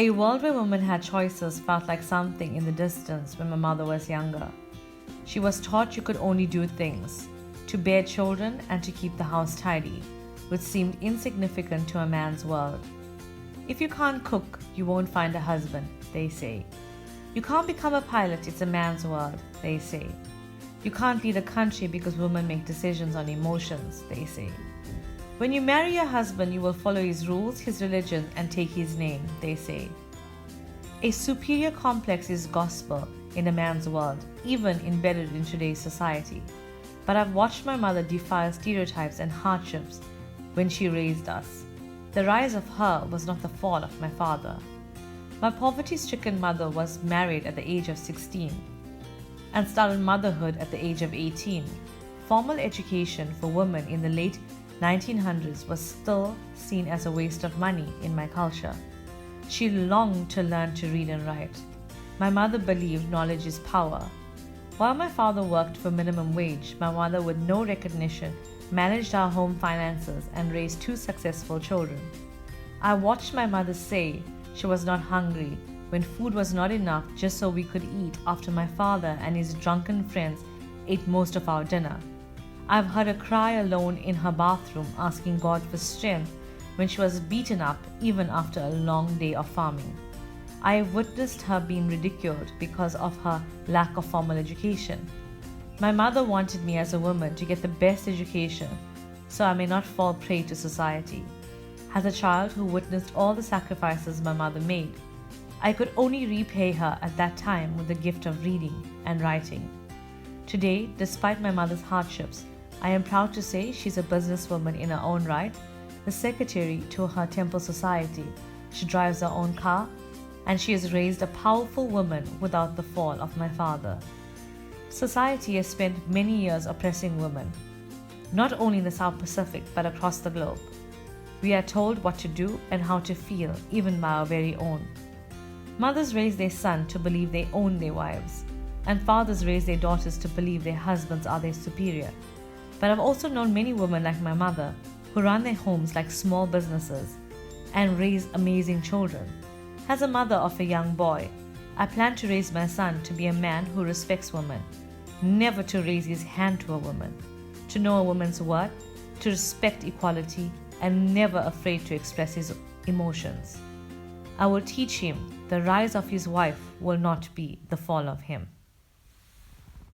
A world where women had choices felt like something in the distance when my mother was younger. She was taught you could only do things to bear children and to keep the house tidy, which seemed insignificant to a man's world. If you can't cook, you won't find a husband, they say. You can't become a pilot, it's a man's world, they say. You can't lead a country because women make decisions on emotions, they say. When you marry your husband, you will follow his rules, his religion, and take his name, they say. A superior complex is gospel in a man's world, even embedded in today's society. But I've watched my mother defy stereotypes and hardships when she raised us. The rise of her was not the fault of my father. My poverty-stricken mother was married at the age of 16 and started motherhood at the age of 18. Formal education for women in the late 1900s was still seen as a waste of money in my culture. She longed to learn to read and write. My mother believed knowledge is power. While my father worked for minimum wage, my mother, with no recognition, managed our home finances and raised 2 successful children. I watched my mother say she was not hungry when food was not enough just so we could eat after my father and his drunken friends ate most of our dinner. I've heard her cry alone in her bathroom asking God for strength when she was beaten up even after a long day of farming. I have witnessed her being ridiculed because of her lack of formal education. My mother wanted me as a woman to get the best education so I may not fall prey to society. As a child who witnessed all the sacrifices my mother made, I could only repay her at that time with the gift of reading and writing. Today, despite my mother's hardships, I am proud to say she's a businesswoman in her own right, the secretary to her temple society. She drives her own car, and she has raised a powerful woman without the fall of my father. Society has spent many years oppressing women, not only in the South Pacific but across the globe. We are told what to do and how to feel, even by our very own. Mothers raise their sons to believe they own their wives, and fathers raise their daughters to believe their husbands are their superior. But I've also known many women like my mother who run their homes like small businesses and raise amazing children. As a mother of a young boy, I plan to raise my son to be a man who respects women, never to raise his hand to a woman, to know a woman's worth, to respect equality, and never afraid to express his emotions. I will teach him the rise of his wife will not be the fall of him.